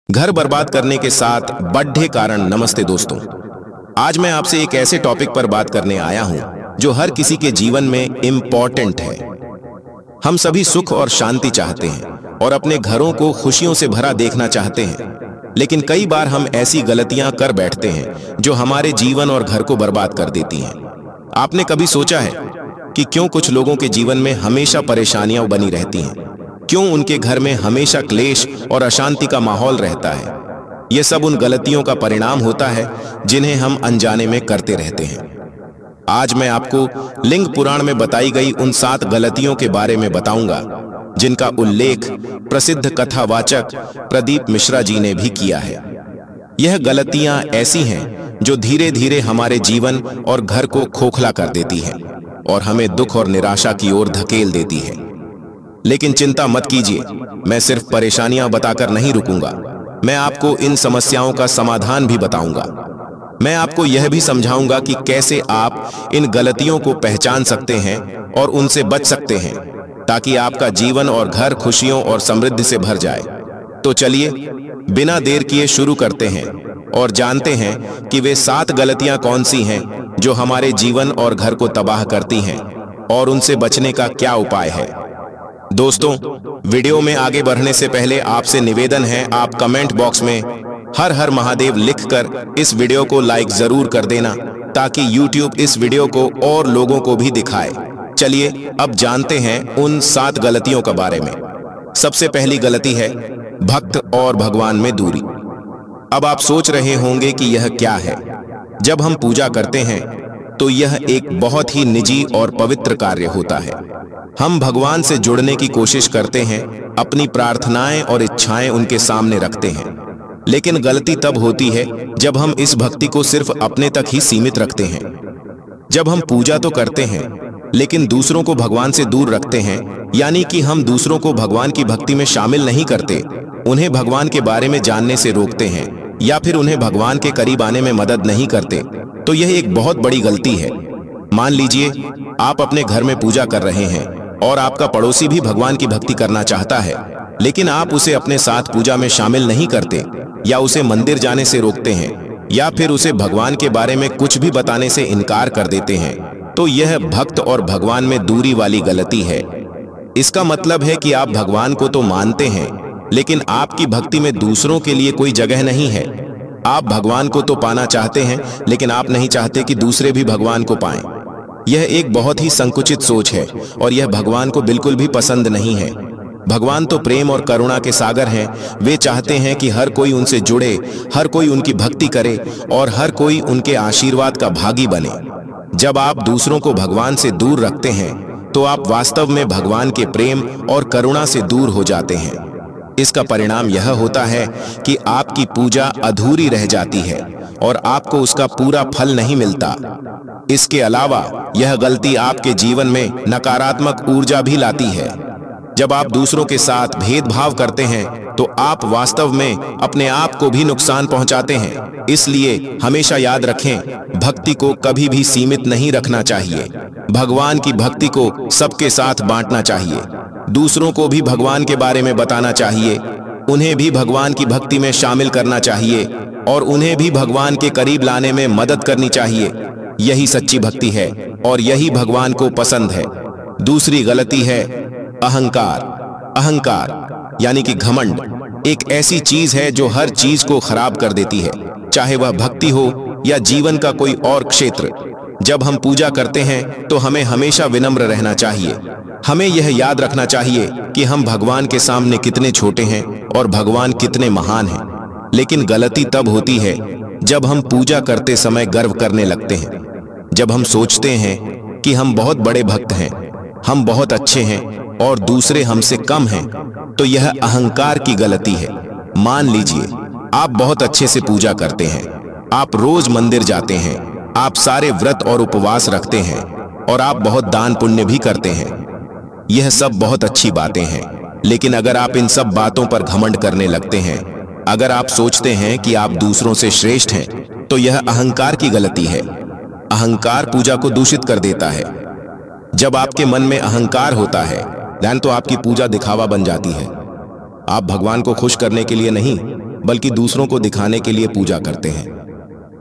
घर बर्बाद करने के 7 बड़े कारण। नमस्ते दोस्तों, आज मैं आपसे एक ऐसे टॉपिक पर बात करने आया हूं जो हर किसी के जीवन में इम्पोर्टेंट है। हम सभी सुख और शांति चाहते हैं और अपने घरों को खुशियों से भरा देखना चाहते हैं, लेकिन कई बार हम ऐसी गलतियां कर बैठते हैं जो हमारे जीवन और घर को बर्बाद कर देती हैं। आपने कभी सोचा है कि क्यों कुछ लोगों के जीवन में हमेशा परेशानियां बनी रहती हैं? क्यों उनके घर में हमेशा क्लेश और अशांति का माहौल रहता है? यह सब उन गलतियों का परिणाम होता है जिन्हें हम अनजाने में करते रहते हैं। आज मैं आपको लिंग पुराण में बताई गई उन 7 गलतियों के बारे में बताऊंगा जिनका उल्लेख प्रसिद्ध कथावाचक प्रदीप मिश्रा जी ने भी किया है। यह गलतियां ऐसी हैं जो धीरे धीरे हमारे जीवन और घर को खोखला कर देती हैं और हमें दुख और निराशा की ओर धकेल देती है। लेकिन चिंता मत कीजिए, मैं सिर्फ परेशानियां बताकर नहीं रुकूंगा। मैं आपको इन समस्याओं का समाधान भी बताऊंगा। मैं आपको यह भी समझाऊंगा कि कैसे आप इन गलतियों को पहचान सकते हैं और उनसे बच सकते हैं, ताकि आपका जीवन और घर खुशियों और समृद्धि से भर जाए। तो चलिए बिना देर किए शुरू करते हैं और जानते हैं कि वे 7 गलतियां कौन सी हैं जो हमारे जीवन और घर को तबाह करती हैं और उनसे बचने का क्या उपाय है। दोस्तों, वीडियो में आगे बढ़ने से पहले आपसे निवेदन है, आप कमेंट बॉक्स में हर हर महादेव लिखकर इस वीडियो को लाइक जरूर कर देना, ताकि YouTube इस वीडियो को और लोगों को भी दिखाए। चलिए अब जानते हैं उन 7 गलतियों के बारे में। सबसे पहली गलती है भक्त और भगवान में दूरी। अब आप सोच रहे होंगे कि यह क्या है। जब हम पूजा करते हैं तो यह एक बहुत ही निजी और पवित्र कार्य होता है। हम भगवान से जुड़ने की कोशिश करते हैं, अपनी प्रार्थनाएं और इच्छाएं उनके सामने रखते हैं। लेकिन गलती तब होती है जब हम इस भक्ति को सिर्फ अपने तक ही सीमित रखते हैं। जब हम पूजा तो करते हैं लेकिन दूसरों को भगवान से दूर रखते हैं, यानी कि हम दूसरों को भगवान की भक्ति में शामिल नहीं करते, उन्हें भगवान के बारे में जानने से रोकते हैं या फिर उन्हें भगवान के करीब आने में मदद नहीं करते, तो यह एक बहुत बड़ी गलती है। मान लीजिए आप अपने घर में पूजा कर रहे हैं और आपका पड़ोसी भी भगवान की भक्ति करना चाहता है, लेकिन आप उसे अपने साथ पूजा में शामिल नहीं करते या उसे मंदिर जाने से रोकते हैं या फिर उसे भगवान के बारे में कुछ भी बताने से इनकार कर देते हैं, तो यह भक्त और भगवान में दूरी वाली गलती है। इसका मतलब है कि आप भगवान को तो मानते हैं, लेकिन आपकी भक्ति में दूसरों के लिए कोई जगह नहीं है। आप भगवान को तो पाना चाहते हैं, लेकिन आप नहीं चाहते कि दूसरे भी भगवान को पाएं। यह एक बहुत ही संकुचित सोच है और यह भगवान को बिल्कुल भी पसंद नहीं है। भगवान तो प्रेम और करुणा के सागर हैं। वे चाहते हैं कि हर कोई उनसे जुड़े, हर कोई उनकी भक्ति करे और हर कोई उनके आशीर्वाद का भागी बने। जब आप दूसरों को भगवान से दूर रखते हैं तो आप वास्तव में भगवान के प्रेम और करुणा से दूर हो जाते हैं। इसका परिणाम यह होता है कि आपकी पूजा अधूरी रह जाती है और आपको उसका पूरा फल नहीं मिलता। इसके अलावा यह गलती आपके जीवन में नकारात्मक ऊर्जा भी लाती है। जब आप दूसरों के साथ भेदभाव करते हैं तो आप वास्तव में अपने आप को भी नुकसान पहुंचाते हैं। इसलिए हमेशा याद रखें, भक्ति को कभी भी सीमित नहीं रखना चाहिए। भगवान की भक्ति को सबके साथ बांटना चाहिए। दूसरों को भी भगवान के बारे में बताना चाहिए, उन्हें भी भगवान की भक्ति में शामिल करना चाहिए और उन्हें भी भगवान के करीब लाने में मदद करनी चाहिए। यही सच्ची भक्ति है और यही भगवान को पसंद है। दूसरी गलती है अहंकार। अहंकार यानी कि घमंड एक ऐसी चीज है जो हर चीज को खराब कर देती है, चाहे वह भक्ति हो या जीवन का कोई और क्षेत्र। जब हम पूजा करते हैं तो हमें हमेशा विनम्र रहना चाहिए। हमें यह याद रखना चाहिए कि हम भगवान के सामने कितने छोटे हैं और भगवान कितने महान हैं। लेकिन गलती तब होती है जब हम पूजा करते समय गर्व करने लगते हैं। जब हम सोचते हैं कि हम बहुत बड़े भक्त हैं, हम बहुत अच्छे हैं और दूसरे हमसे कम हैं, तो यह अहंकार की गलती है। मान लीजिए आप बहुत अच्छे से पूजा करते हैं, आप रोज मंदिर जाते हैं, आप सारे व्रत और उपवास रखते हैं और आप बहुत दान पुण्य भी करते हैं। यह सब बहुत अच्छी बातें हैं, लेकिन अगर आप इन सब बातों पर घमंड करने लगते हैं, अगर आप सोचते हैं कि आप दूसरों से श्रेष्ठ हैं, तो यह अहंकार की गलती है। अहंकार पूजा को दूषित कर देता है। जब आपके मन में अहंकार होता है तो आपकी पूजा दिखावा बन जाती है। आप भगवान को खुश करने के लिए नहीं, बल्कि दूसरों को दिखाने के लिए पूजा करते हैं,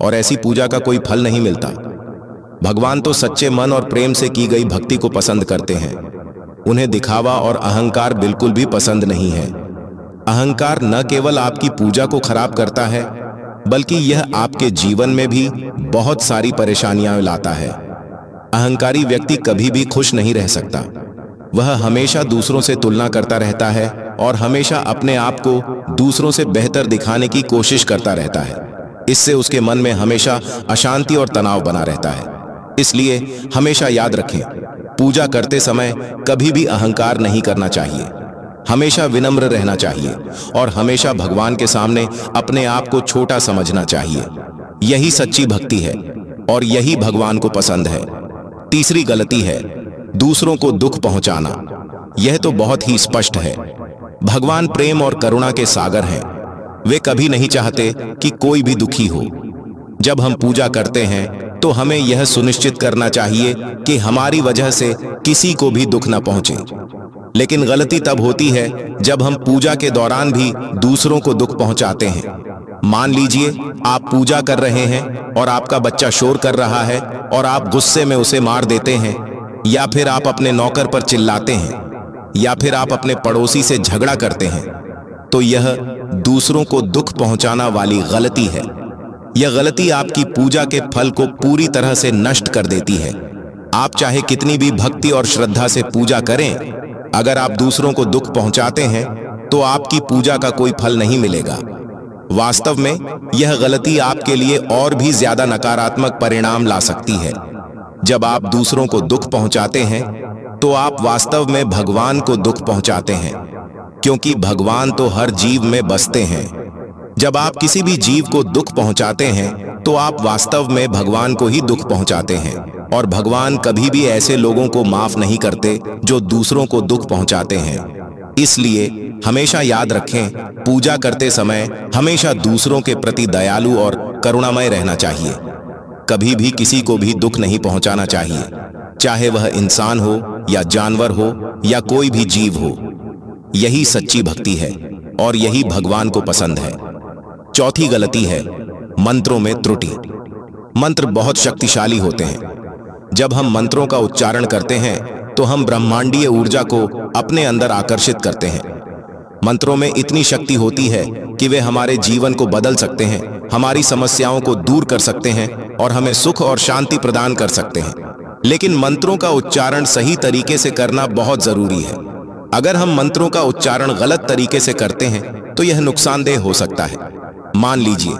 और ऐसी पूजा का कोई फल नहीं मिलता। भगवान तो सच्चे मन और प्रेम से की गई भक्ति को पसंद करते हैं। उन्हें दिखावा और अहंकार बिल्कुल भी पसंद नहीं है। अहंकार न केवल आपकी पूजा को खराब करता है, बल्कि यह आपके जीवन में भी बहुत सारी परेशानियां लाता है। अहंकारी व्यक्ति कभी भी खुश नहीं रह सकता। वह हमेशा दूसरों से तुलना करता रहता है और हमेशा अपने आप को दूसरों से बेहतर दिखाने की कोशिश करता रहता है। इससे उसके मन में हमेशा अशांति और तनाव बना रहता है। इसलिए हमेशा याद रखें, पूजा करते समय कभी भी अहंकार नहीं करना चाहिए। हमेशा विनम्र रहना चाहिए और हमेशा भगवान के सामने अपने आप को छोटा समझना चाहिए। यही सच्ची भक्ति है और यही भगवान को पसंद है। तीसरी गलती है दूसरों को दुख पहुंचाना। यह तो बहुत ही स्पष्ट है। भगवान प्रेम और करुणा के सागर हैं। वे कभी नहीं चाहते कि कोई भी दुखी हो। जब हम पूजा करते हैं तो हमें यह सुनिश्चित करना चाहिए कि हमारी वजह से किसी को भी दुख न पहुंचे। लेकिन गलती तब होती है जब हम पूजा के दौरान भी दूसरों को दुख पहुंचाते हैं। मान लीजिए आप पूजा कर रहे हैं और आपका बच्चा शोर कर रहा है और आप गुस्से में उसे मार देते हैं, या फिर आप अपने नौकर पर चिल्लाते हैं, या फिर आप अपने पड़ोसी से झगड़ा करते हैं, तो यह दूसरों को दुख पहुंचाना वाली गलती है। यह गलती आपकी पूजा के फल को पूरी तरह से नष्ट कर देती है। आप चाहे कितनी भी भक्ति और श्रद्धा से पूजा करें, अगर आप दूसरों को दुख पहुंचाते हैं तो आपकी पूजा का कोई फल नहीं मिलेगा। वास्तव में यह गलती आपके लिए और भी ज्यादा नकारात्मक परिणाम ला सकती है। जब आप दूसरों को दुख पहुंचाते हैं तो आप वास्तव में भगवान को दुख पहुंचाते हैं, क्योंकि भगवान तो हर जीव में बसते हैं। जब आप किसी भी जीव को दुख पहुंचाते हैं तो आप वास्तव में भगवान को ही दुख पहुंचाते हैं, और भगवान कभी भी ऐसे लोगों को माफ नहीं करते जो दूसरों को दुख पहुंचाते हैं। इसलिए हमेशा याद रखें, पूजा करते समय हमेशा दूसरों के प्रति दयालु और करुणामय रहना चाहिए। कभी भी किसी को भी दुख नहीं पहुंचाना चाहिए, चाहे वह इंसान हो या जानवर हो या कोई भी जीव हो। यही सच्ची भक्ति है और यही भगवान को पसंद है। चौथी गलती है मंत्रों में त्रुटि। मंत्र बहुत शक्तिशाली होते हैं। जब हम मंत्रों का उच्चारण करते हैं तो हम ब्रह्मांडीय ऊर्जा को अपने अंदर आकर्षित करते हैं। मंत्रों में इतनी शक्ति होती है कि वे हमारे जीवन को बदल सकते हैं, हमारी समस्याओं को दूर कर सकते हैं और हमें सुख और शांति प्रदान कर सकते हैं। लेकिन मंत्रों का उच्चारण सही तरीके से करना बहुत जरूरी है। अगर हम मंत्रों का उच्चारण गलत तरीके से करते हैं तो यह नुकसानदेह हो सकता है। मान लीजिए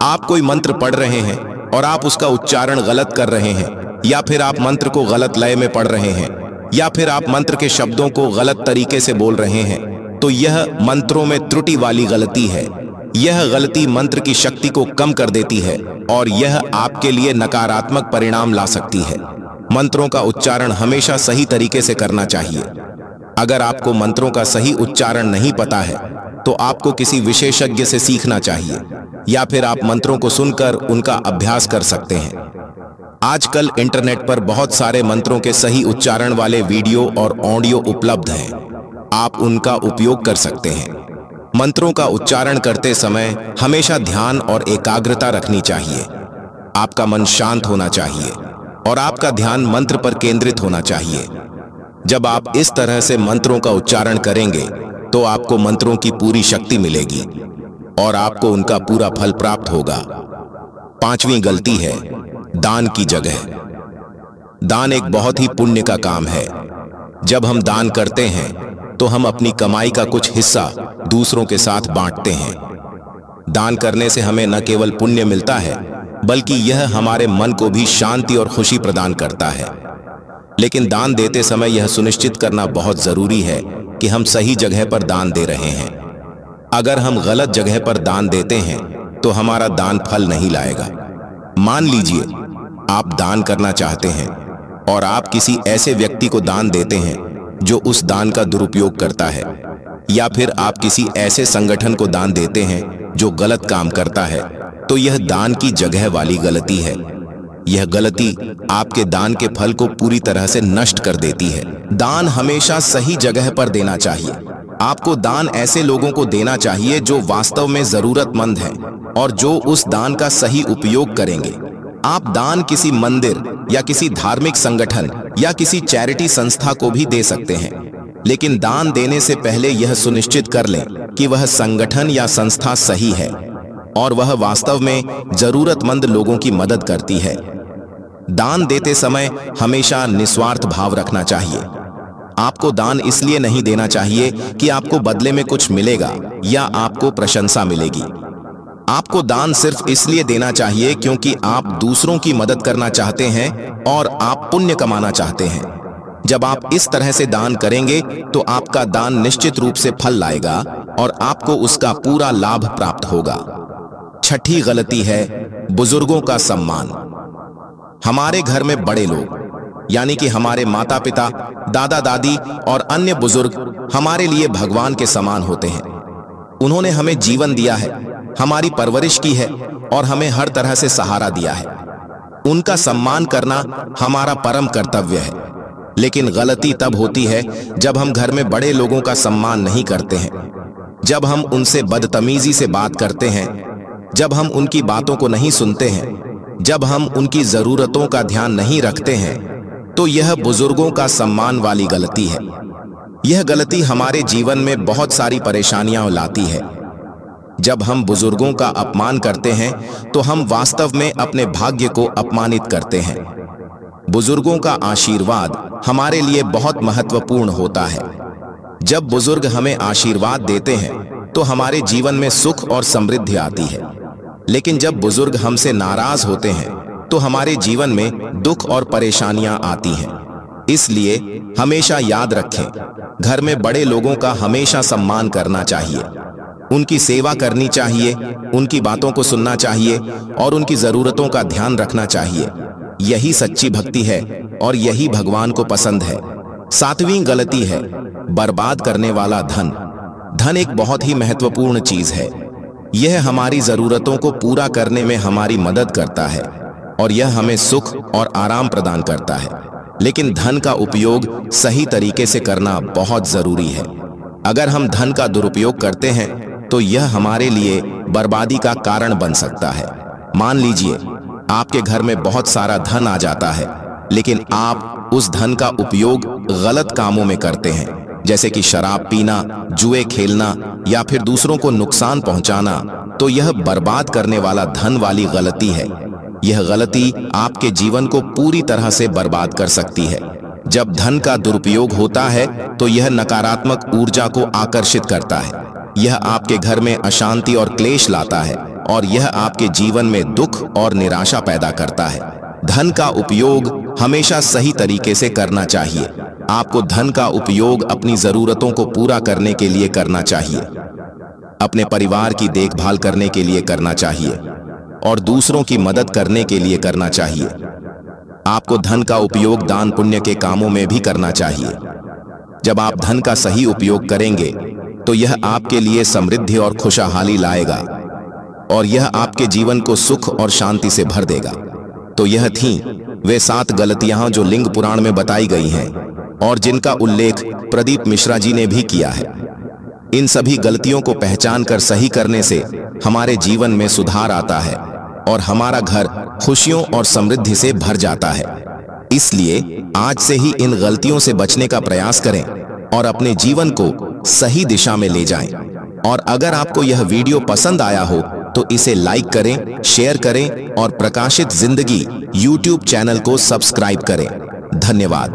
आप कोई मंत्र पढ़ रहे हैं और आप उसका उच्चारण गलत कर रहे हैं, या फिर आप मंत्र को गलत लय में पढ़ रहे हैं, या फिर आप मंत्र के शब्दों को गलत तरीके से बोल रहे हैं, तो यह मंत्रों में त्रुटि वाली गलती है। यह गलती मंत्र की शक्ति को कम कर देती है और यह आपके लिए नकारात्मक परिणाम ला सकती है। मंत्रों का उच्चारण हमेशा सही तरीके से करना चाहिए। अगर आपको मंत्रों का सही उच्चारण नहीं पता है तो आपको किसी विशेषज्ञ से सीखना चाहिए, या फिर आप मंत्रों को सुनकर उनका अभ्यास कर सकते हैं। आजकल इंटरनेट पर बहुत सारे मंत्रों के सही उच्चारण वाले वीडियो और ऑडियो उपलब्ध हैं। आप उनका उपयोग कर सकते हैं। मंत्रों का उच्चारण करते समय हमेशा ध्यान और एकाग्रता रखनी चाहिए। आपका मन शांत होना चाहिए और आपका ध्यान मंत्र पर केंद्रित होना चाहिए। जब आप इस तरह से मंत्रों का उच्चारण करेंगे तो आपको मंत्रों की पूरी शक्ति मिलेगी और आपको उनका पूरा फल प्राप्त होगा। पांचवी गलती है दान की जगह। दान एक बहुत ही पुण्य का काम है। जब हम दान करते हैं तो हम अपनी कमाई का कुछ हिस्सा दूसरों के साथ बांटते हैं। दान करने से हमें न केवल पुण्य मिलता है, बल्कि यह हमारे मन को भी शांति और खुशी प्रदान करता है। लेकिन दान देते समय यह सुनिश्चित करना बहुत जरूरी है कि हम सही जगह पर दान दे रहे हैं। अगर हम गलत जगह पर दान देते हैं तो हमारा दान फल नहीं लाएगा। मान लीजिए आप दान करना चाहते हैं और आप किसी ऐसे व्यक्ति को दान देते हैं जो उस दान का दुरुपयोग करता है, या फिर आप किसी ऐसे संगठन को दान देते हैं जो गलत काम करता है, तो यह दान की जगह वाली गलती है। यह गलती आपके दान के फल को पूरी तरह से नष्ट कर देती है। दान हमेशा सही जगह पर देना चाहिए। आपको दान ऐसे लोगों को देना चाहिए जो वास्तव में जरूरतमंद हैं और जो उस दान का सही उपयोग करेंगे। आप दान किसी मंदिर या किसी धार्मिक संगठन या किसी चैरिटी संस्था को भी दे सकते हैं, लेकिन दान देने से पहले यह सुनिश्चित कर लें कि वह संगठन या संस्था सही है और वह वास्तव में जरूरतमंद लोगों की मदद करती है। दान देते समय हमेशा निस्वार्थ भाव रखना चाहिए। आपको दान इसलिए नहीं देना चाहिए कि आपको बदले में कुछ मिलेगा या आपको प्रशंसा मिलेगी। आपको दान सिर्फ इसलिए देना चाहिए क्योंकि आप दूसरों की मदद करना चाहते हैं और आप पुण्य कमाना चाहते हैं। जब आप इस तरह से दान करेंगे तो आपका दान निश्चित रूप से फल लाएगा और आपको उसका पूरा लाभ प्राप्त होगा। छठी गलती है बुजुर्गों का सम्मान। हमारे घर में बड़े लोग यानी कि हमारे माता पिता, दादा दादी और अन्य बुजुर्ग हमारे लिए भगवान के समान होते हैं। उन्होंने हमें जीवन दिया है, हमारी परवरिश की है और हमें हर तरह से सहारा दिया है। उनका सम्मान करना हमारा परम कर्तव्य है। लेकिन गलती तब होती है जब हम घर में बड़े लोगों का सम्मान नहीं करते हैं, जब हम उनसे बदतमीजी से बात करते हैं, जब हम उनकी बातों को नहीं सुनते हैं, जब हम उनकी जरूरतों का ध्यान नहीं रखते हैं, तो यह बुजुर्गों का सम्मान वाली गलती है। यह गलती हमारे जीवन में बहुत सारी परेशानियां लाती है। जब हम बुजुर्गों का अपमान करते हैं तो हम वास्तव में अपने भाग्य को अपमानित करते हैं। बुजुर्गों का आशीर्वाद हमारे लिए बहुत महत्वपूर्ण होता है। जब बुजुर्ग हमें आशीर्वाद देते हैं तो हमारे जीवन में सुख और समृद्धि आती है, लेकिन जब बुजुर्ग हमसे नाराज होते हैं तो हमारे जीवन में दुख और परेशानियां आती हैं। इसलिए हमेशा याद रखें, घर में बड़े लोगों का हमेशा सम्मान करना चाहिए, उनकी सेवा करनी चाहिए, उनकी बातों को सुनना चाहिए और उनकी जरूरतों का ध्यान रखना चाहिए। यही सच्ची भक्ति है और यही भगवान को पसंद है। सातवीं गलती है बर्बाद करने वाला धन। धन एक बहुत ही महत्वपूर्ण चीज है। यह हमारी जरूरतों को पूरा करने में हमारी मदद करता है और यह हमें सुख और आराम प्रदान करता है, लेकिन धन का उपयोग सही तरीके से करना बहुत जरूरी है। अगर हम धन का दुरुपयोग करते हैं तो यह हमारे लिए बर्बादी का कारण बन सकता है। मान लीजिए आपके घर में बहुत सारा धन आ जाता है, लेकिन आप उस धन का उपयोग गलत कामों में करते हैं, जैसे कि शराब पीना, जुए खेलना या फिर दूसरों को नुकसान पहुंचाना, तो यह बर्बाद करने वाला धन वाली गलती है। यह गलती आपके जीवन को पूरी तरह से बर्बाद कर सकती है। जब धन का दुरुपयोग होता है तो यह नकारात्मक ऊर्जा को आकर्षित करता है। यह आपके घर में अशांति और क्लेश लाता है और यह आपके जीवन में दुख और निराशा पैदा करता है। धन का उपयोग हमेशा सही तरीके से करना चाहिए। आपको धन का उपयोग अपनी जरूरतों को पूरा करने के लिए करना चाहिए, अपने परिवार की देखभाल करने के लिए करना चाहिए और दूसरों की मदद करने के लिए करना चाहिए। आपको धन का उपयोग दान पुण्य के कामों में भी करना चाहिए। जब आप धन का सही उपयोग करेंगे तो यह आपके लिए समृद्धि और खुशहाली लाएगा और यह आपके जीवन को सुख और शांति से भर देगा। तो यह थी वे 7 गलतियां जो लिंग पुराण में बताई गई हैं और जिनका उल्लेख प्रदीप मिश्रा जी ने भी किया है। इन सभी गलतियों को पहचान कर सही करने से हमारे जीवन में सुधार आता है और हमारा घर खुशियों और समृद्धि से भर जाता है। इसलिए आज से ही इन गलतियों से बचने का प्रयास करें और अपने जीवन को सही दिशा में ले जाएं। और अगर आपको यह वीडियो पसंद आया हो तो इसे लाइक करें, शेयर करें और प्रकाशित जिंदगी YouTube चैनल को सब्सक्राइब करें। धन्यवाद।